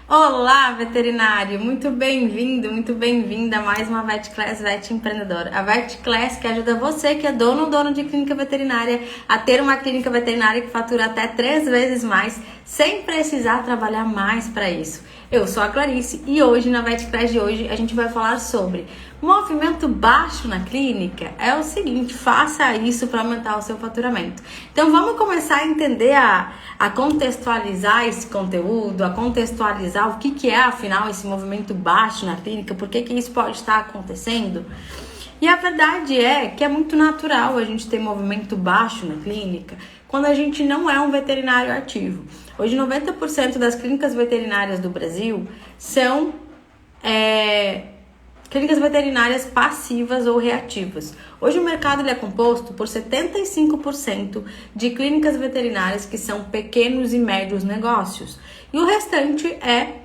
Olá, veterinário! Muito bem-vindo, muito bem-vinda a mais uma VetClass Vet Empreendedora. A VetClass que ajuda você que é dono ou dono de clínica veterinária a ter uma clínica veterinária que fatura até 3 vezes mais sem precisar trabalhar mais para isso. Eu sou a Clarice e hoje na VetClass de hoje a gente vai falar sobre movimento baixo na clínica. É o seguinte, faça isso para aumentar o seu faturamento. Então vamos começar a entender, a contextualizar esse conteúdo, a contextualizar o que é afinal esse movimento baixo na clínica, por que isso pode estar acontecendo. E a verdade é que é muito natural a gente ter movimento baixo na clínica quando a gente não é um veterinário ativo. Hoje 90% das clínicas veterinárias do Brasil são clínicas veterinárias passivas ou reativas. Hoje o mercado ele é composto por 75% de clínicas veterinárias que são pequenos e médios negócios. E o restante é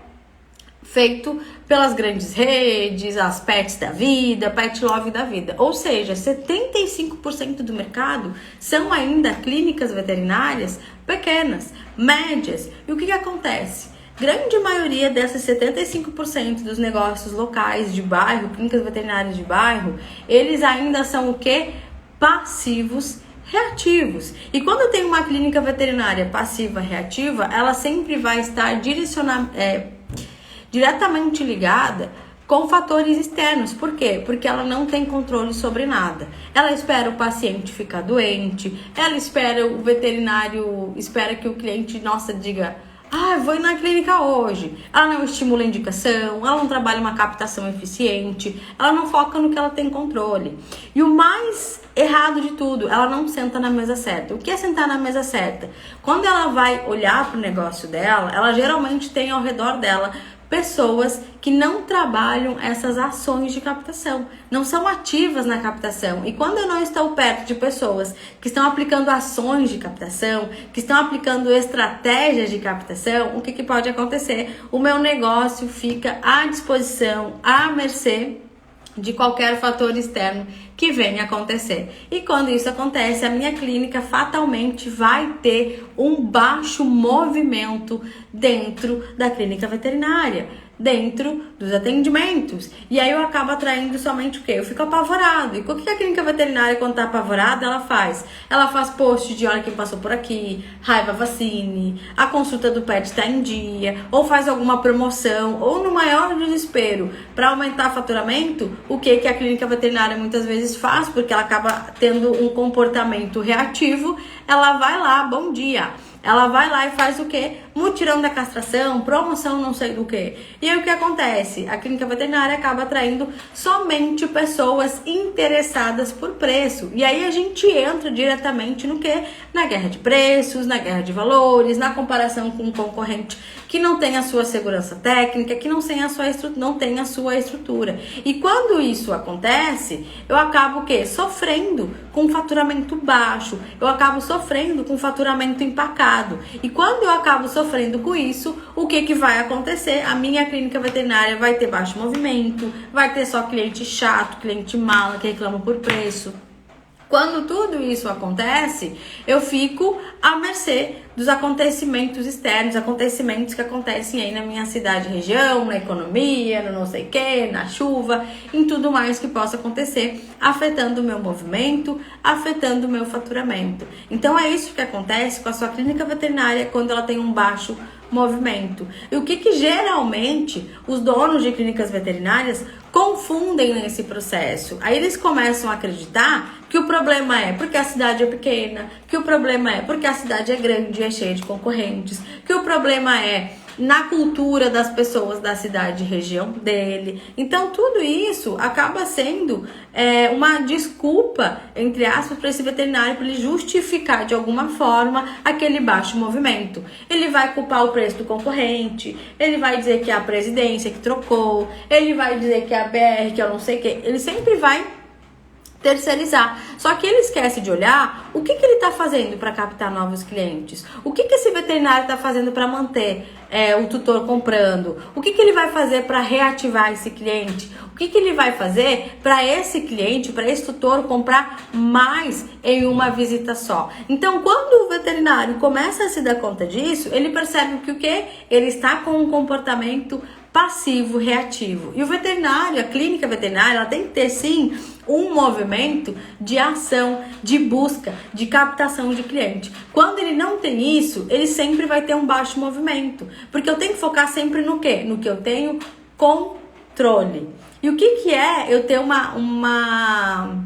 feito pelas grandes redes, as Pets da vida, Pet Love da vida. Ou seja, 75% do mercado são ainda clínicas veterinárias pequenas, médias. E o que acontece? Grande maioria dessas 75% dos negócios locais de bairro, clínicas veterinárias de bairro, eles ainda são o quê? Passivos, reativos. E quando tem uma clínica veterinária passiva, reativa, ela sempre vai estar diretamente ligada com fatores externos. Por quê? Porque ela não tem controle sobre nada. Ela espera o paciente ficar doente, ela espera o veterinário, espera que o cliente, diga: vou ir na clínica hoje. Ela não estimula a indicação, ela não trabalha uma captação eficiente, ela não foca no que ela tem controle. E o mais errado de tudo, ela não senta na mesa certa. O que é sentar na mesa certa? Quando ela vai olhar para o negócio dela, ela geralmente tem ao redor dela pessoas que não trabalham essas ações de captação, não são ativas na captação. E quando eu não estou perto de pessoas que estão aplicando ações de captação, que estão aplicando estratégias de captação, o que pode acontecer? O meu negócio fica à disposição, à mercê de qualquer fator externo que venha acontecer. E quando isso acontece, a minha clínica fatalmente vai ter um baixo movimento dentro da clínica veterinária, dentro dos atendimentos. E aí eu acabo atraindo somente o quê? Eu fico apavorado. E o que a clínica veterinária, quando tá apavorada, ela faz? Ela faz post de olha quem passou por aqui, raiva vacine, a consulta do pet tá em dia, ou faz alguma promoção, ou no maior desespero para aumentar o faturamento, o que a clínica veterinária muitas vezes faz, porque ela acaba tendo um comportamento reativo, ela vai lá, bom dia. Ela vai lá e faz o quê? Mutirão da castração, promoção não sei do que. E aí o que acontece? A clínica veterinária acaba atraindo somente pessoas interessadas por preço. E aí a gente entra diretamente no quê? Na guerra de preços, na guerra de valores, na comparação com um concorrente que não tem a sua segurança técnica, que não tem a sua estrutura. E quando isso acontece, eu acabo o quê? Sofrendo com faturamento baixo, eu acabo sofrendo com faturamento empacado. E quando eu acabo sofrendo com isso, o que vai acontecer? A minha clínica veterinária vai ter baixo movimento, vai ter só cliente chato, cliente mala que reclama por preço. Quando tudo isso acontece, eu fico à mercê dos acontecimentos externos, acontecimentos que acontecem aí na minha cidade e região, na economia, no não sei o que, na chuva, em tudo mais que possa acontecer, afetando o meu movimento, afetando o meu faturamento. Então é isso que acontece com a sua clínica veterinária quando ela tem um baixo movimento. E o que geralmente os donos de clínicas veterinárias confundem nesse processo? Aí eles começam a acreditar que o problema é porque a cidade é pequena, que o problema é porque a cidade é grande e é cheia de concorrentes, que o problema é na cultura das pessoas da cidade e região dele. Então tudo isso acaba sendo uma desculpa, entre aspas, para esse veterinário, para ele justificar de alguma forma aquele baixo movimento. Ele vai culpar o preço do concorrente, ele vai dizer que é a presidência que trocou, ele vai dizer que é a BR, que eu não sei o que. Ele sempre vai terceirizar. Só que ele esquece de olhar o que ele está fazendo para captar novos clientes. O que esse veterinário está fazendo para manter o tutor comprando. O que ele vai fazer para reativar esse cliente. O que ele vai fazer para esse cliente, para esse tutor comprar mais em uma visita só. Então, quando o veterinário começa a se dar conta disso, ele percebe que o quê? Ele está com um comportamento passivo, reativo. E o veterinário, a clínica veterinária, ela tem que ter sim um movimento de ação, de busca, de captação de cliente. Quando ele não tem isso, ele sempre vai ter um baixo movimento. Porque eu tenho que focar sempre no quê? No que eu tenho controle. E o que é eu ter uma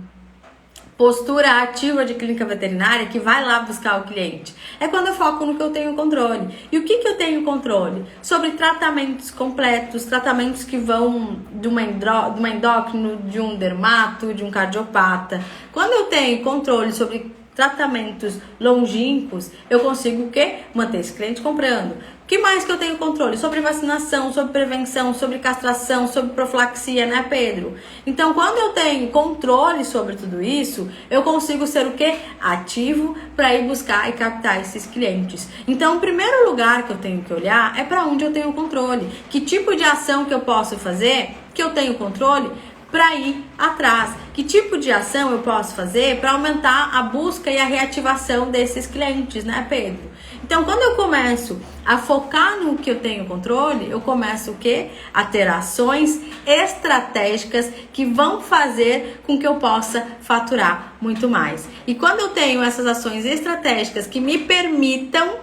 postura ativa de clínica veterinária que vai lá buscar o cliente? É quando eu foco no que eu tenho controle. E o que eu tenho controle? Sobre tratamentos completos, tratamentos que vão de uma endócrino, de um dermato, de um cardiopata. Quando eu tenho controle sobre tratamentos longínquos, eu consigo o quê? Manter esse cliente comprando. O que mais que eu tenho controle? Sobre vacinação, sobre prevenção, sobre castração, sobre profilaxia, né, Pedro? Então, quando eu tenho controle sobre tudo isso, eu consigo ser o quê? Ativo para ir buscar e captar esses clientes. Então, o primeiro lugar que eu tenho que olhar é para onde eu tenho controle. Que tipo de ação que eu posso fazer, que eu tenho controle, para ir atrás. Que tipo de ação eu posso fazer para aumentar a busca e a reativação desses clientes, né, Pedro? Então, quando eu começo a focar no que eu tenho controle, eu começo o quê? A ter ações estratégicas que vão fazer com que eu possa faturar muito mais. E quando eu tenho essas ações estratégicas que me permitam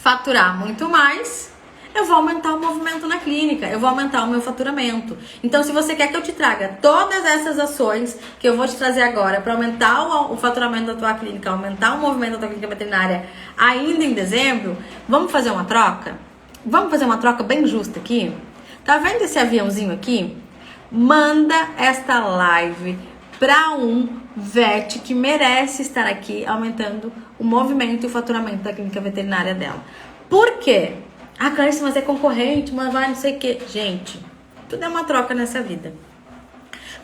faturar muito mais, eu vou aumentar o movimento na clínica, eu vou aumentar o meu faturamento. Então, se você quer que eu te traga todas essas ações que eu vou te trazer agora para aumentar o faturamento da tua clínica, aumentar o movimento da tua clínica veterinária ainda em dezembro, vamos fazer uma troca? Vamos fazer uma troca bem justa aqui? Tá vendo esse aviãozinho aqui? Manda esta live para um vet que merece estar aqui aumentando o movimento e o faturamento da clínica veterinária dela. Por quê? Ah, Clarice, mas é concorrente, mas vai não sei o quê. Gente, tudo é uma troca nessa vida.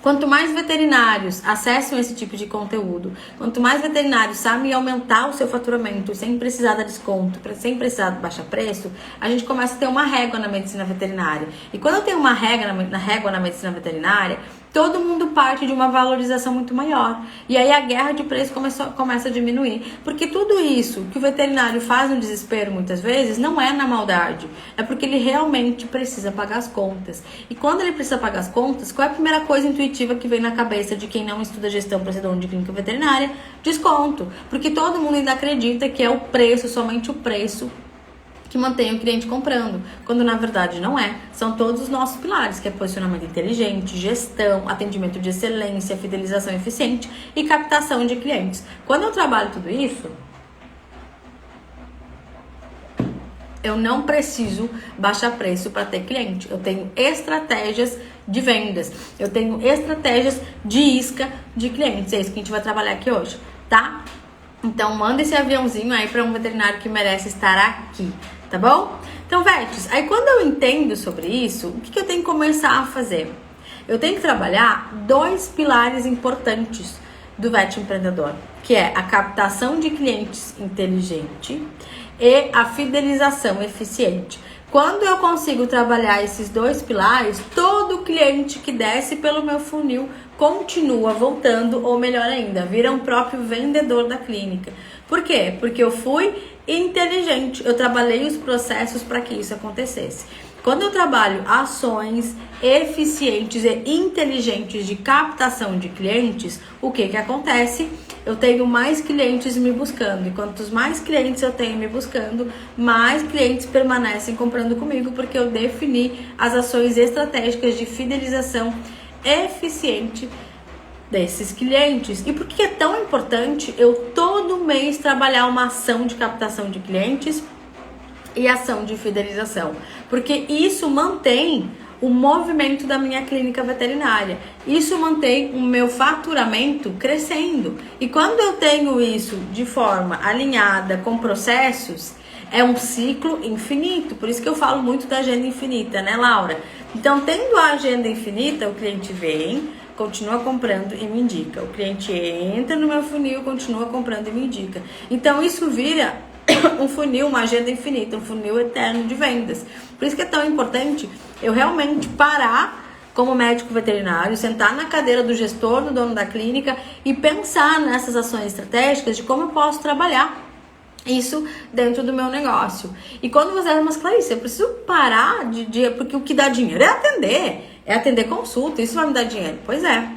Quanto mais veterinários acessam esse tipo de conteúdo, quanto mais veterinários sabem aumentar o seu faturamento sem precisar dar desconto, sem precisar baixar preço, a gente começa a ter uma régua na medicina veterinária. E quando eu tenho uma régua na medicina veterinária, todo mundo parte de uma valorização muito maior. E aí a guerra de preço começa a diminuir. Porque tudo isso que o veterinário faz no desespero muitas vezes não é na maldade. É porque ele realmente precisa pagar as contas. E quando ele precisa pagar as contas, qual é a primeira coisa intuitiva que vem na cabeça de quem não estuda gestão para ser dono de clínica veterinária? Desconto. Porque todo mundo ainda acredita que é o preço, somente o preço, que mantém o cliente comprando, quando na verdade não é. São todos os nossos pilares, que é posicionamento inteligente, gestão, atendimento de excelência, fidelização eficiente e captação de clientes. Quando eu trabalho tudo isso, eu não preciso baixar preço para ter cliente. Eu tenho estratégias de vendas, eu tenho estratégias de isca de clientes. É isso que a gente vai trabalhar aqui hoje, tá? Então manda esse aviãozinho aí para um veterinário que merece estar aqui, tá bom? Então, vets, aí quando eu entendo sobre isso, o que eu tenho que começar a fazer? Eu tenho que trabalhar dois pilares importantes do vet empreendedor, que é a captação de clientes inteligente e a fidelização eficiente. Quando eu consigo trabalhar esses dois pilares, todo cliente que desce pelo meu funil continua voltando, ou melhor ainda, vira um próprio vendedor da clínica. Por quê? Porque eu fui inteligente, eu trabalhei os processos para que isso acontecesse. Quando eu trabalho ações eficientes e inteligentes de captação de clientes, o que acontece? Eu tenho mais clientes me buscando. E quantos mais clientes eu tenho me buscando, mais clientes permanecem comprando comigo, porque eu defini as ações estratégicas de fidelização eficiente desses clientes. E por que é tão importante eu todo mês trabalhar uma ação de captação de clientes e ação de fidelização? Porque isso mantém o movimento da minha clínica veterinária. Isso mantém o meu faturamento crescendo. E quando eu tenho isso de forma alinhada com processos, é um ciclo infinito. Por isso que eu falo muito da agenda infinita, né, Laura? Então, tendo a agenda infinita, o cliente vem, continua comprando e me indica. O cliente entra no meu funil, continua comprando e me indica. Então isso vira um funil, uma agenda infinita, um funil eterno de vendas. Por isso que é tão importante eu realmente parar como médico veterinário, sentar na cadeira do gestor, do dono da clínica e pensar nessas ações estratégicas de como eu posso trabalhar isso dentro do meu negócio. E quando você fala, mas Clarice, eu preciso parar porque o que dá dinheiro é atender consulta, isso vai me dar dinheiro. Pois é,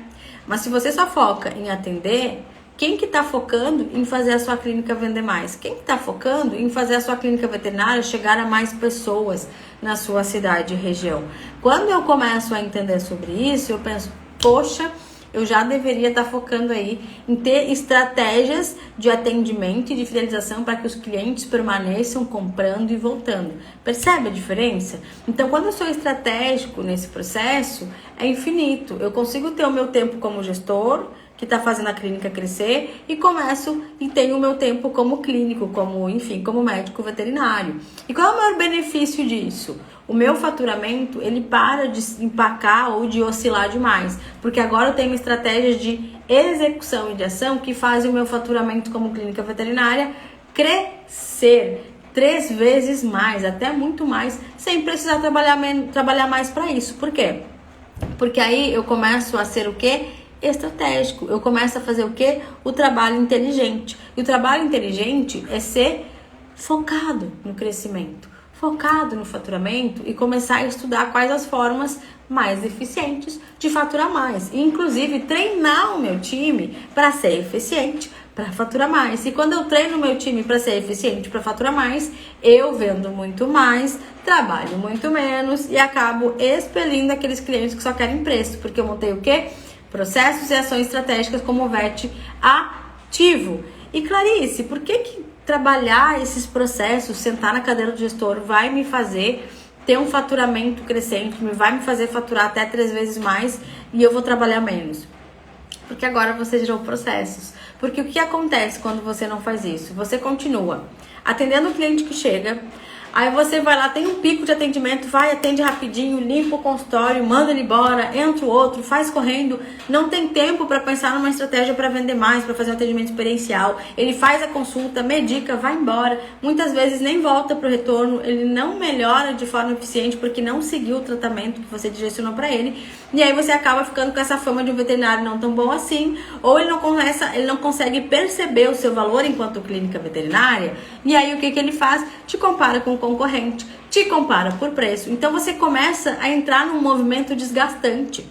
mas se você só foca em atender, quem que tá focando em fazer a sua clínica vender mais? Quem que tá focando em fazer a sua clínica veterinária chegar a mais pessoas na sua cidade e região? Quando eu começo a entender sobre isso, eu penso, poxa, eu já deveria estar focando aí em ter estratégias de atendimento e de fidelização para que os clientes permaneçam comprando e voltando. Percebe a diferença? Então, quando eu sou estratégico nesse processo, é infinito. Eu consigo ter o meu tempo como gestor, que está fazendo a clínica crescer, e começo e tenho o meu tempo como clínico, como médico veterinário. E qual é o maior benefício disso? O meu faturamento, ele para de empacar ou de oscilar demais, porque agora eu tenho estratégias de execução e de ação que fazem o meu faturamento como clínica veterinária crescer 3 vezes mais, até muito mais, sem precisar trabalhar mais para isso. Por quê? Porque aí eu começo a ser o quê? Estratégico. Eu começo a fazer o quê? O trabalho inteligente. E o trabalho inteligente é ser focado no crescimento, focado no faturamento e começar a estudar quais as formas mais eficientes de faturar mais. E, inclusive, treinar o meu time para ser eficiente, para faturar mais. E quando eu treino o meu time para ser eficiente, para faturar mais, eu vendo muito mais, trabalho muito menos e acabo expelindo aqueles clientes que só querem preço, porque eu montei o quê? Processos e ações estratégicas como o VET ativo. E Clarice, por que trabalhar esses processos, sentar na cadeira do gestor, vai me fazer ter um faturamento crescente, vai me fazer faturar até 3 vezes mais e eu vou trabalhar menos? Porque agora você gerou processos. Porque o que acontece quando você não faz isso? Você continua atendendo o cliente que chega, aí você vai lá, tem um pico de atendimento, vai, atende rapidinho, limpa o consultório, manda ele embora, entra o outro, faz correndo, não tem tempo para pensar numa estratégia para vender mais, para fazer um atendimento experiencial. Ele faz a consulta, medica, vai embora, muitas vezes nem volta para o retorno, ele não melhora de forma eficiente porque não seguiu o tratamento que você direcionou para ele, e aí você acaba ficando com essa fama de um veterinário não tão bom assim, ou ele não consegue perceber o seu valor enquanto clínica veterinária, e aí o que ele faz? Te compara com o concorrente, te compara por preço. Então você começa a entrar num movimento desgastante.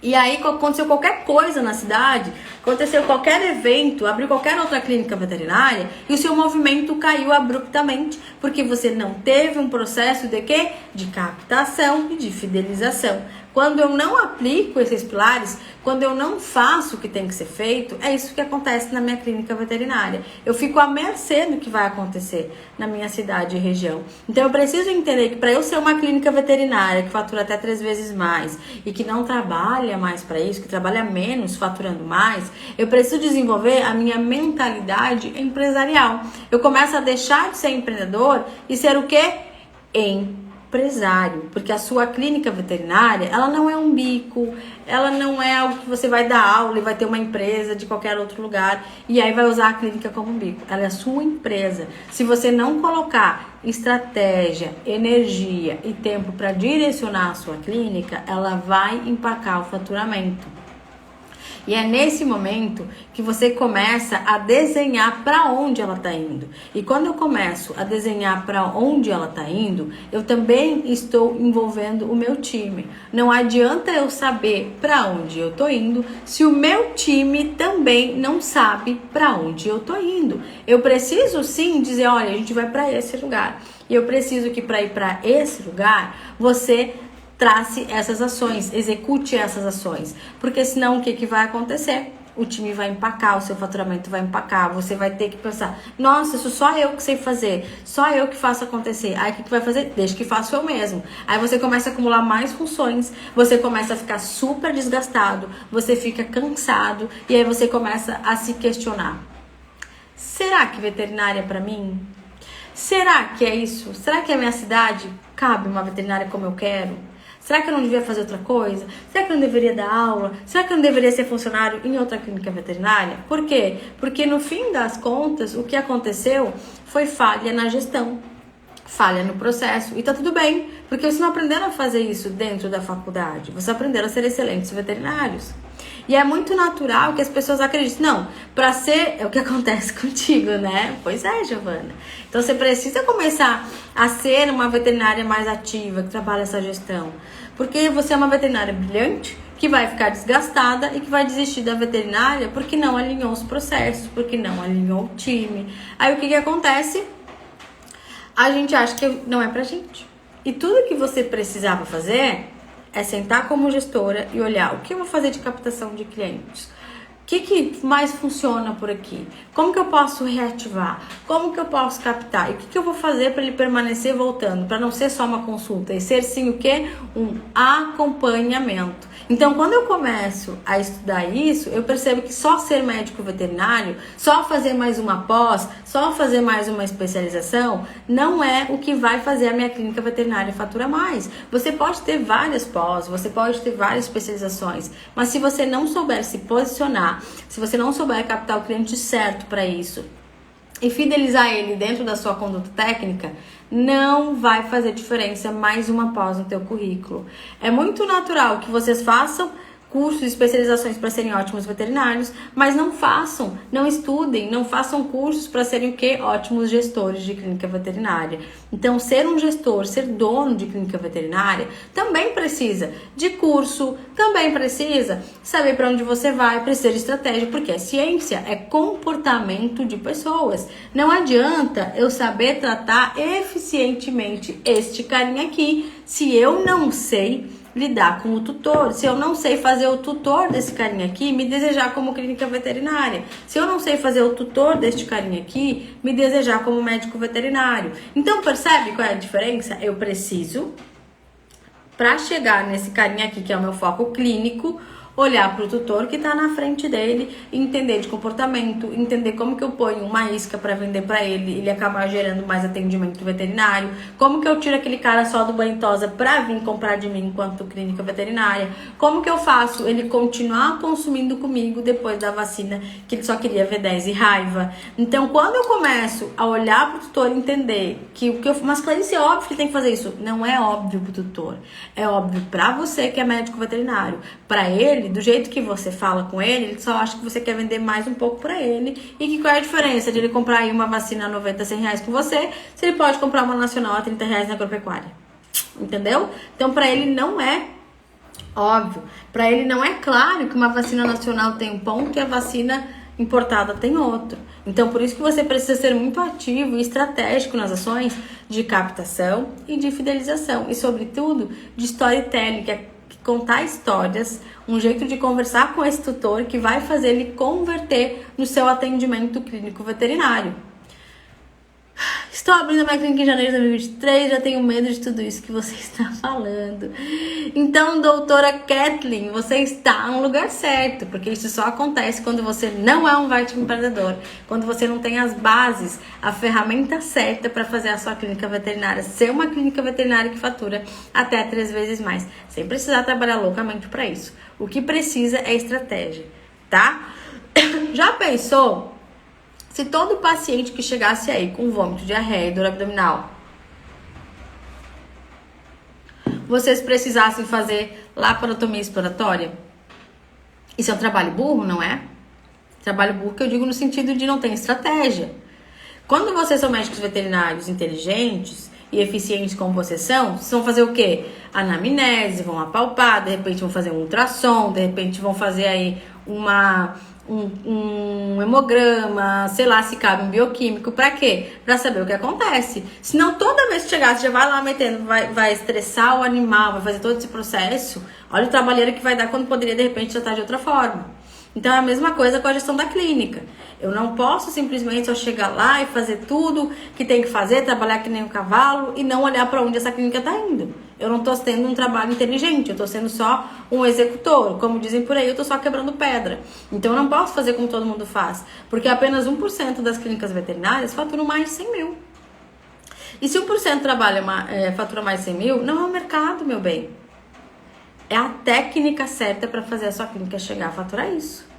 E aí aconteceu qualquer coisa na cidade, aconteceu qualquer evento, abriu qualquer outra clínica veterinária e o seu movimento caiu abruptamente, porque você não teve um processo de quê? De captação e de fidelização. Quando eu não aplico esses pilares, quando eu não faço o que tem que ser feito, é isso que acontece na minha clínica veterinária. Eu fico à mercê do que vai acontecer na minha cidade e região. Então eu preciso entender que para eu ser uma clínica veterinária que fatura até 3 vezes mais e que não trabalha mais para isso, que trabalha menos faturando mais, eu preciso desenvolver a minha mentalidade empresarial. Eu começo a deixar de ser empreendedor e ser o quê? Empresário, porque a sua clínica veterinária, ela não é um bico, ela não é algo que você vai dar aula e vai ter uma empresa de qualquer outro lugar e aí vai usar a clínica como bico. Ela é a sua empresa. Se você não colocar estratégia, energia e tempo para direcionar a sua clínica, ela vai empacar o faturamento. E é nesse momento que você começa a desenhar para onde ela está indo. E quando eu começo a desenhar para onde ela está indo, eu também estou envolvendo o meu time. Não adianta eu saber para onde eu estou indo se o meu time também não sabe para onde eu estou indo. Eu preciso sim dizer, olha, a gente vai para esse lugar. E eu preciso que para ir para esse lugar, você trace essas ações, execute essas ações, porque senão o que vai acontecer? O time vai empacar, o seu faturamento vai empacar, você vai ter que pensar, nossa, isso só eu que sei fazer, só eu que faço acontecer. Aí o que vai fazer? Deixa que faço eu mesmo. Aí você começa a acumular mais funções, você começa a ficar super desgastado, você fica cansado e aí você começa a se questionar. Será que veterinária é pra mim? Será que é isso? Será que a minha cidade cabe uma veterinária como eu quero? Será que eu não devia fazer outra coisa? Será que eu não deveria dar aula? Será que eu não deveria ser funcionário em outra clínica veterinária? Por quê? Porque no fim das contas, o que aconteceu foi falha na gestão, falha no processo. E tá tudo bem, porque vocês não aprenderam a fazer isso dentro da faculdade. Vocês aprenderam a ser excelentes veterinários. E é muito natural que as pessoas acreditem, não, pra ser, é o que acontece contigo, né? Pois é, Giovana. Então você precisa começar a ser uma veterinária mais ativa, que trabalha essa gestão. Porque você é uma veterinária brilhante, que vai ficar desgastada e que vai desistir da veterinária porque não alinhou os processos, porque não alinhou o time. Aí o que acontece? A gente acha que não é pra gente. E tudo que você precisava fazer é sentar como gestora e olhar o que eu vou fazer de captação de clientes. O que mais funciona por aqui? Como que eu posso reativar? Como que eu posso captar? E o que eu vou fazer para ele permanecer voltando? Para não ser só uma consulta e ser sim o quê? Um acompanhamento. Então, quando eu começo a estudar isso, eu percebo que só ser médico veterinário, só fazer mais uma pós, só fazer mais uma especialização, não é o que vai fazer a minha clínica veterinária faturar mais. Você pode ter várias pós, você pode ter várias especializações, mas se você não souber se posicionar, se você não souber captar o cliente certo para isso e fidelizar ele dentro da sua conduta técnica, não vai fazer diferença mais uma pós no teu currículo. É muito natural que vocês façam cursos e especializações para serem ótimos veterinários, mas não façam, não estudem, não façam cursos para serem o quê? Ótimos gestores de clínica veterinária. Então, ser um gestor, ser dono de clínica veterinária, também precisa de curso, também precisa saber para onde você vai, precisa de estratégia, porque a ciência é comportamento de pessoas. Não adianta eu saber tratar eficientemente este carinha aqui, se eu não sei lidar com o tutor, se eu não sei fazer o tutor desse carinha aqui me desejar como clínica veterinária, se eu não sei fazer o tutor deste carinha aqui me desejar como médico veterinário. Então percebe qual é a diferença? Eu preciso, para chegar nesse carinha aqui que é o meu foco clínico, olhar para o tutor que está na frente dele, entender de comportamento, entender como que eu ponho uma isca para vender para ele acabar gerando mais atendimento veterinário, como que eu tiro aquele cara só do banho tosa para vir comprar de mim enquanto clínica veterinária, como que eu faço ele continuar consumindo comigo depois da vacina que ele só queria V10 e raiva. Então, quando eu começo a olhar para o tutor e entender que o que eu... Mas, Clarice, é óbvio que ele tem que fazer isso. Não é óbvio para o tutor. É óbvio para você que é médico veterinário. Para ele, do jeito que você fala com ele só acha que você quer vender mais um pouco pra ele. E que qual é a diferença de ele comprar aí uma vacina a 90, 100 reais com você, se ele pode comprar uma nacional a 30 reais na agropecuária? Entendeu? Então, pra ele não é óbvio. Pra ele não é claro que uma vacina nacional tem um ponto e a vacina importada tem outro. Então, por isso que você precisa ser muito ativo e estratégico nas ações de captação e de fidelização. E, sobretudo, de storytelling, que é contar histórias, um jeito de conversar com esse tutor que vai fazer ele converter no seu atendimento clínico veterinário. Estou abrindo a minha clínica em janeiro de 2023, já tenho medo de tudo isso que você está falando. Então, doutora Kathleen, você está no lugar certo, porque isso só acontece quando você não é um vertical empreendedor, quando você não tem as bases, a ferramenta certa para fazer a sua clínica veterinária ser uma clínica veterinária que fatura até 3 vezes mais, sem precisar trabalhar loucamente para isso. O que precisa é estratégia, tá? Já pensou? Se todo paciente que chegasse aí com vômito, diarreia e dor abdominal, vocês precisassem fazer laparotomia exploratória? Isso é um trabalho burro, não é? Trabalho burro que eu digo no sentido de não ter estratégia. Quando vocês são médicos veterinários inteligentes e eficientes como vocês vão fazer o quê? Anamnese, vão apalpar, de repente vão fazer um ultrassom, de repente vão fazer aí um hemograma, sei lá, se cabe um bioquímico, pra quê? Pra saber o que acontece. Senão toda vez que chegar, você já vai lá metendo, vai estressar o animal, vai fazer todo esse processo. Olha o trabalheiro que vai dar quando poderia de repente tratar de outra forma. Então é a mesma coisa com a gestão da clínica. Eu não posso simplesmente só chegar lá e fazer tudo que tem que fazer, trabalhar que nem um cavalo e não olhar para onde essa clínica está indo. Eu não estou tendo um trabalho inteligente, eu estou sendo só um executor. Como dizem por aí, eu estou só quebrando pedra. Então eu não posso fazer como todo mundo faz, porque apenas 1% das clínicas veterinárias faturam mais de 100 mil. E se 1% fatura mais de 100 mil, não é um mercado, meu bem. é a técnica certa para fazer a sua clínica chegar a faturar isso.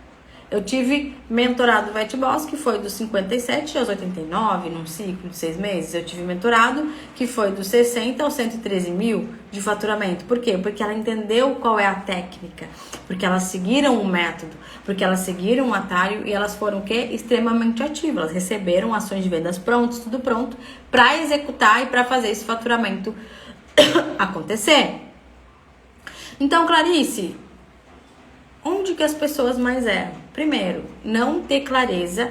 Eu tive mentorado VetBoss, que foi dos 57 aos 89, num ciclo de 6 meses. Eu tive mentorado, que foi dos 60 aos 113 mil de faturamento. Por quê? Porque ela entendeu qual é a técnica, porque elas seguiram um método, porque elas seguiram um atalho e elas foram o quê? Extremamente ativas. Elas receberam ações de vendas prontas, tudo pronto, para executar e para fazer esse faturamento acontecer. Então, Clarice, onde que as pessoas mais erram? Primeiro, não ter clareza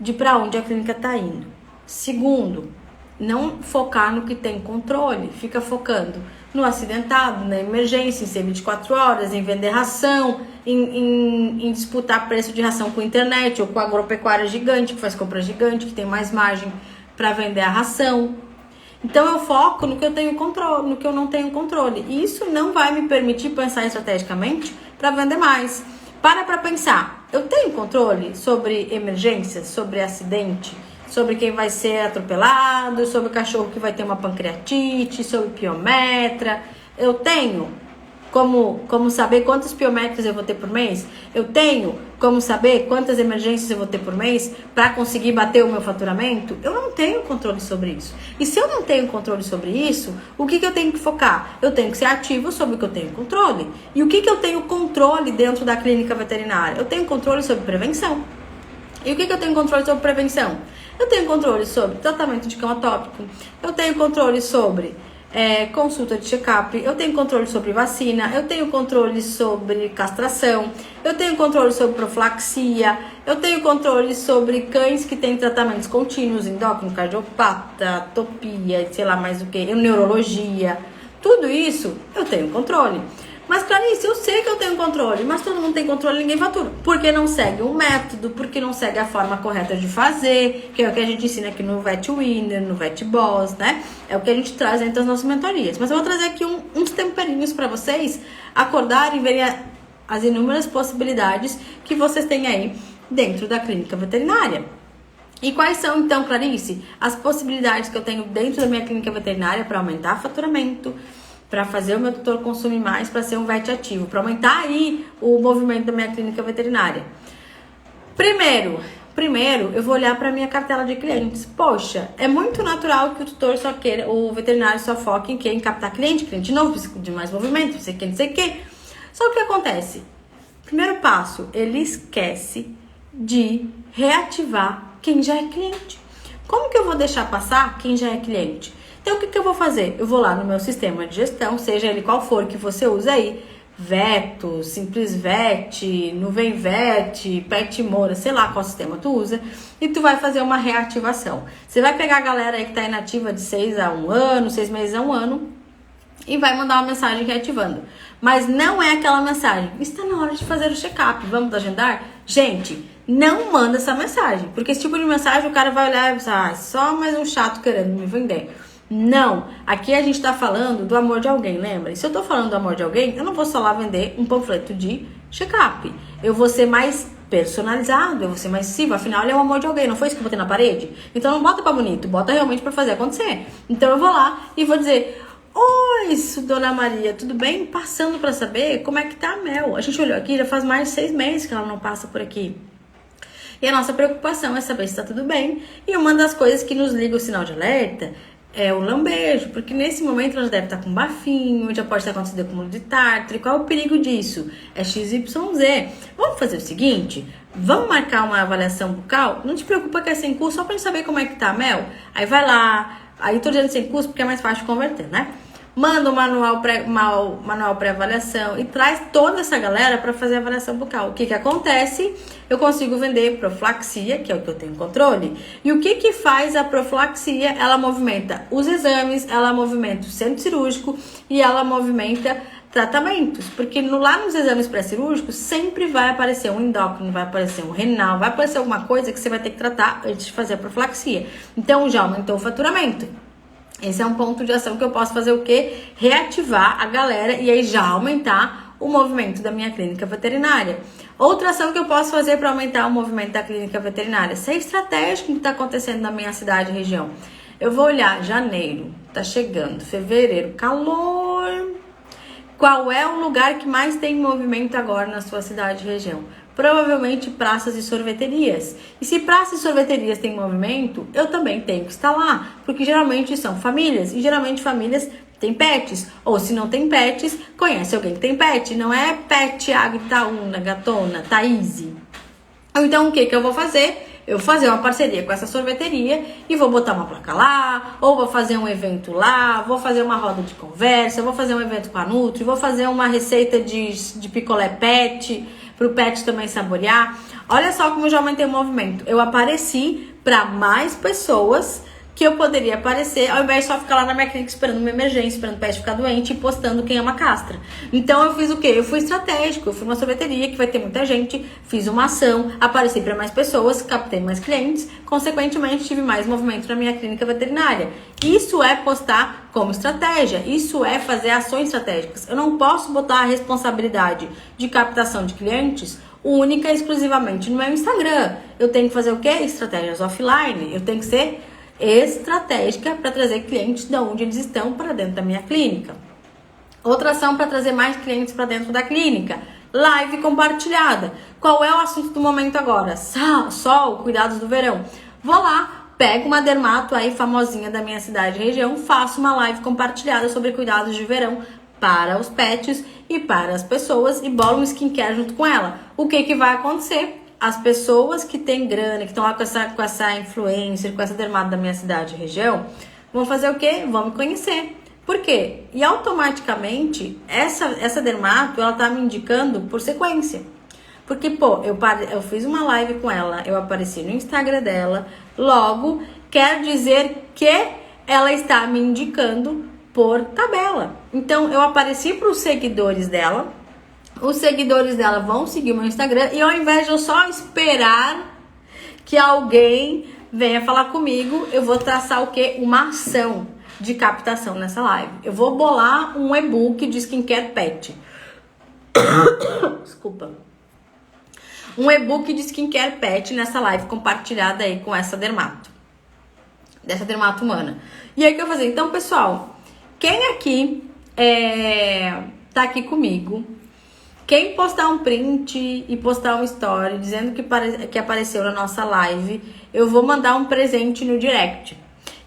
de para onde a clínica está indo. Segundo, não focar no que tem controle. Fica focando no acidentado, na emergência, em ser 24 horas, em vender ração, em disputar preço de ração com a internet ou com a agropecuária gigante, que faz compra gigante, que tem mais margem para vender a ração. Então eu foco no que eu tenho controle, no que eu não tenho controle. E isso não vai me permitir pensar estrategicamente para vender mais. Para pensar, eu tenho controle sobre emergências, sobre acidente, sobre quem vai ser atropelado, sobre o cachorro que vai ter uma pancreatite, sobre piometra. Eu tenho como saber quantos piometras eu vou ter por mês? Eu tenho como saber quantas emergências eu vou ter por mês para conseguir bater o meu faturamento? Eu não tenho controle sobre isso. E se eu não tenho controle sobre isso, o que eu tenho que focar? Eu tenho que ser ativo sobre o que eu tenho controle. E o que eu tenho controle dentro da clínica veterinária? Eu tenho controle sobre prevenção. E o que eu tenho controle sobre prevenção? Eu tenho controle sobre tratamento de cão atópico. Eu tenho controle sobre consulta de check-up, eu tenho controle sobre vacina, eu tenho controle sobre castração, eu tenho controle sobre profilaxia, eu tenho controle sobre cães que têm tratamentos contínuos, endócrino, cardiopata, atopia, sei lá mais o que, neurologia, tudo isso eu tenho controle. Mas, Clarice, eu sei que eu tenho controle, mas todo mundo tem controle, ninguém fatura. Porque não segue um método, porque não segue a forma correta de fazer, que é o que a gente ensina aqui no VetWinner, no VetBoss, né? É o que a gente traz dentro das nossas mentorias. Mas eu vou trazer aqui uns temperinhos para vocês acordarem e verem as inúmeras possibilidades que vocês têm aí dentro da clínica veterinária. E quais são, então, Clarice, as possibilidades que eu tenho dentro da minha clínica veterinária para aumentar o faturamento, para fazer o meu tutor consumir mais, para ser um vet ativo, para aumentar aí o movimento da minha clínica veterinária? Primeiro, eu vou olhar para minha cartela de clientes. Poxa, é muito natural que o tutor só queira, o veterinário só foque em captar cliente novo, precisa de mais movimento, não sei o que. Só que o que acontece? Primeiro passo, ele esquece de reativar quem já é cliente. Como que eu vou deixar passar quem já é cliente? Então, o que eu vou fazer? Eu vou lá no meu sistema de gestão, seja ele qual for que você usa aí, Veto, SimplesVet, NuvemVet, Petmoura, sei lá qual sistema tu usa, e tu vai fazer uma reativação. Você vai pegar a galera aí que tá inativa de 6 a 1 ano, 6 meses a 1 ano, e vai mandar uma mensagem reativando. Mas não é aquela mensagem, está na hora de fazer o check-up, vamos agendar? Gente, não manda essa mensagem, porque esse tipo de mensagem o cara vai olhar e pensar, só mais um chato querendo me vender. Não, aqui a gente tá falando do amor de alguém, lembra? E se eu tô falando do amor de alguém, eu não vou só lá vender um panfleto de check-up. Eu vou ser mais personalizado, eu vou ser mais acessível. Afinal, ele é o amor de alguém, não foi isso que eu botei na parede? Então não bota pra bonito, bota realmente pra fazer acontecer. Então eu vou lá e vou dizer, oi, dona Maria, tudo bem? Passando pra saber como é que tá a Mel. A gente olhou aqui, já faz mais de 6 meses que ela não passa por aqui. E a nossa preocupação é saber se tá tudo bem. E uma das coisas que nos liga o sinal de alerta é o lambejo, porque nesse momento ela já deve estar com bafinho, já pode estar acontecendo acúmulo de tártaro. E qual é o perigo disso? É XYZ. Vamos fazer o seguinte, vamos marcar uma avaliação bucal? Não te preocupa que é sem custo, só pra gente saber como é que tá a Mel. Aí vai lá, aí tô dizendo sem custo porque é mais fácil de converter, né? Manda um manual pré-avaliação e traz toda essa galera para fazer a avaliação bucal. O que acontece? Eu consigo vender profilaxia, que é o que eu tenho controle. E o que faz a profilaxia? Ela movimenta os exames, ela movimenta o centro cirúrgico e ela movimenta tratamentos. Porque lá nos exames pré-cirúrgicos sempre vai aparecer um endócrino, vai aparecer um renal, vai aparecer alguma coisa que você vai ter que tratar antes de fazer a profilaxia. Então já aumentou o faturamento. Esse é um ponto de ação que eu posso fazer o quê? Reativar a galera e aí já aumentar o movimento da minha clínica veterinária. Outra ação que eu posso fazer para aumentar o movimento da clínica veterinária, ser estratégico no que está acontecendo na minha cidade e região. Eu vou olhar janeiro, tá chegando, fevereiro, calor. Qual é o lugar que mais tem movimento agora na sua cidade e região? Provavelmente praças e sorveterias. E se praças e sorveterias têm movimento, eu também tenho que estar lá, porque geralmente são famílias, e geralmente famílias têm pets. Ou se não tem pets, conhece alguém que tem pet. Não é pet, Itaúna, Gatona, Thaís. Então o que eu vou fazer? Eu vou fazer uma parceria com essa sorveteria e vou botar uma placa lá, ou vou fazer um evento lá, vou fazer uma roda de conversa, vou fazer um evento com a Nutri, vou fazer uma receita de picolé pet, para o pet também saborear. Olha só como eu já aumentei o movimento. Eu apareci para mais pessoas que eu poderia aparecer, ao invés de só ficar lá na minha clínica esperando uma emergência, esperando o pet ficar doente e postando quem ama castra. Então eu fiz o quê? Eu fui estratégico, eu fui uma sorveteria que vai ter muita gente, fiz uma ação, apareci para mais pessoas, captei mais clientes, consequentemente tive mais movimento na minha clínica veterinária. Isso é postar como estratégia, isso é fazer ações estratégicas. Eu não posso botar a responsabilidade de captação de clientes única e exclusivamente no meu Instagram. Eu tenho que fazer o quê? Estratégias offline, eu tenho que ser estratégica para trazer clientes de onde eles estão para dentro da minha clínica. Outra ação para trazer mais clientes para dentro da clínica, live compartilhada. Qual é o assunto do momento agora? Sol, cuidados do verão. Vou lá, pego uma dermato aí famosinha da minha cidade e região, faço uma live compartilhada sobre cuidados de verão para os pets e para as pessoas e bolo um skincare junto com ela. O que vai acontecer? As pessoas que têm grana, que estão lá com essa influencer, com essa dermato da minha cidade e região, vão fazer o quê? Vão me conhecer. Por quê? E automaticamente, essa dermato, ela tá me indicando por sequência. Porque, eu fiz uma live com ela, eu apareci no Instagram dela, logo, quer dizer que ela está me indicando por tabela. Então, eu apareci para os seguidores dela, os seguidores dela vão seguir o meu Instagram e ao invés de eu só esperar que alguém venha falar comigo, eu vou traçar o quê? Uma ação de captação nessa live. Eu vou bolar um e-book de skincare pet. Desculpa. Um e-book de skincare pet nessa live compartilhada aí com essa dermato. Dessa dermato humana. E aí o que eu vou fazer? Então, pessoal, quem aqui tá aqui comigo, quem postar um print e postar um story dizendo que apareceu na nossa live, eu vou mandar um presente no direct.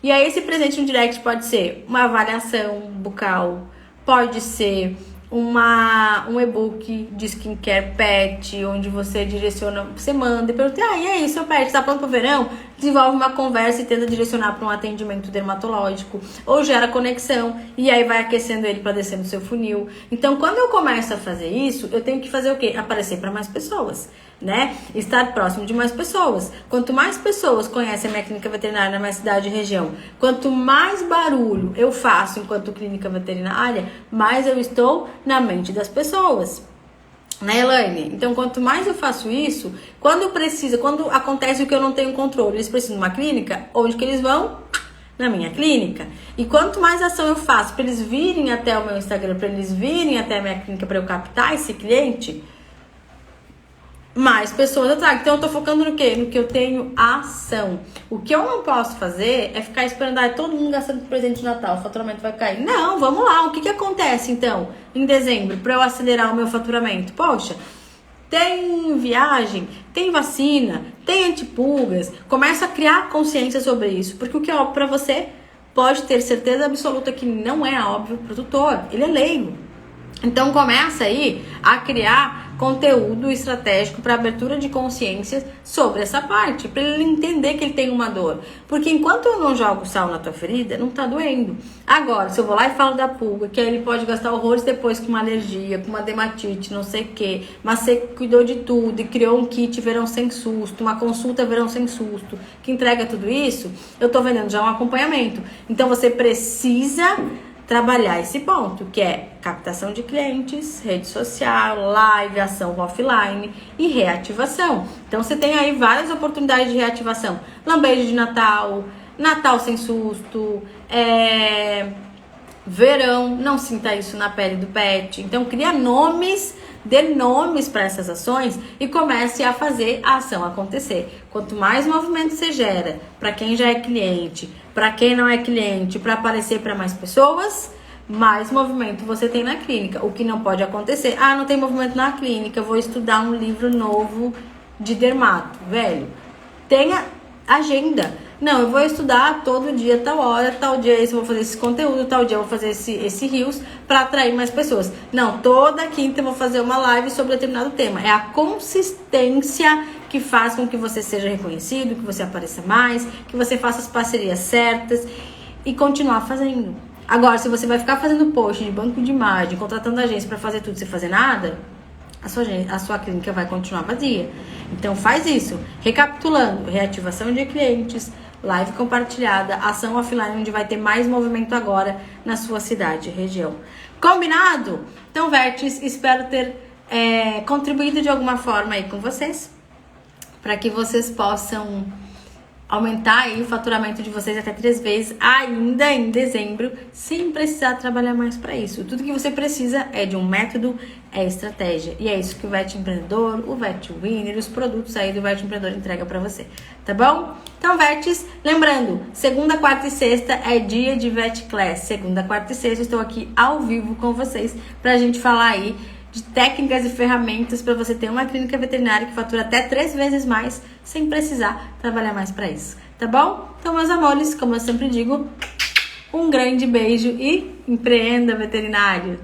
E aí esse presente no direct pode ser uma avaliação bucal, pode ser um e-book de skincare pet, onde você direciona, você manda e pergunta, e aí, seu pet, tá pronto pro verão? Desenvolve uma conversa e tenta direcionar para um atendimento dermatológico, ou gera conexão, e aí vai aquecendo ele para descer no seu funil. Então, quando eu começo a fazer isso, eu tenho que fazer o quê? Aparecer para mais pessoas, né? Estar próximo de mais pessoas. Quanto mais pessoas conhecem a minha clínica veterinária na minha cidade e região, quanto mais barulho eu faço enquanto clínica veterinária, mais eu estou na mente das pessoas. Né, Elaine? Então, quanto mais eu faço isso, quando acontece o que eu não tenho controle, eles precisam de uma clínica, onde que eles vão? Na minha clínica. E quanto mais ação eu faço para eles virem até o meu Instagram, para eles virem até a minha clínica, para eu captar esse cliente, mais pessoas eu trago. Então eu tô focando no quê? No que eu tenho ação. O que eu não posso fazer é ficar esperando, todo mundo gastando presente de Natal, o faturamento vai cair. Não, vamos lá. O que acontece então em dezembro para eu acelerar o meu faturamento? Poxa, tem viagem, tem vacina, tem antipulgas. Começa a criar consciência sobre isso, porque o que é óbvio para você pode ter certeza absoluta que não é óbvio pro tutor. Ele é leigo. Então começa aí a criar conteúdo estratégico para abertura de consciência sobre essa parte, para ele entender que ele tem uma dor. Porque enquanto eu não jogo sal na tua ferida, não tá doendo. Agora, se eu vou lá e falo da pulga, que aí ele pode gastar horrores depois com uma alergia, com uma dermatite, não sei o quê, mas você cuidou de tudo e criou um kit verão sem susto, uma consulta verão sem susto, que entrega tudo isso, eu tô vendendo já um acompanhamento. Então você precisa trabalhar esse ponto, que é captação de clientes, rede social, live, ação offline e reativação. Então você tem aí várias oportunidades de reativação. Lambejo de Natal, Natal sem susto, verão, não sinta isso na pele do pet. Então cria nomes, dê nomes para essas ações e comece a fazer a ação acontecer. Quanto mais movimento você gera para quem já é cliente, para quem não é cliente, para aparecer para mais pessoas, mais movimento você tem na clínica. O que não pode acontecer, não tem movimento na clínica, eu vou estudar um livro novo de dermato. Velho, tenha agenda. Não, eu vou estudar todo dia, tal hora, tal dia eu vou fazer esse conteúdo, tal dia eu vou fazer esse Reels para atrair mais pessoas. Não, toda quinta eu vou fazer uma live sobre determinado tema. É a consistência que faz com que você seja reconhecido, que você apareça mais, que você faça as parcerias certas e continuar fazendo. Agora, se você vai ficar fazendo post de banco de imagem, contratando agência para fazer tudo sem fazer nada, a sua clínica vai continuar vazia. Então faz isso. Recapitulando, reativação de clientes, live compartilhada, ação offline, onde vai ter mais movimento agora na sua cidade, região. Combinado? Então, Vertes, espero ter contribuído de alguma forma aí com vocês, para que vocês possam aumentar aí o faturamento de vocês até 3 vezes ainda em dezembro, sem precisar trabalhar mais para isso. Tudo que você precisa é de um método, é estratégia. E é isso que o VET Empreendedor, o VET Winner, os produtos aí do VET Empreendedor entrega para você, tá bom? Então, Vertes, lembrando, segunda, quarta e sexta é dia de VET Class. Segunda, quarta e sexta estou aqui ao vivo com vocês pra gente falar aí de técnicas e ferramentas para você ter uma clínica veterinária que fatura até 3 vezes mais, sem precisar trabalhar mais para isso, tá bom? Então, meus amores, como eu sempre digo, um grande beijo e empreenda veterinário!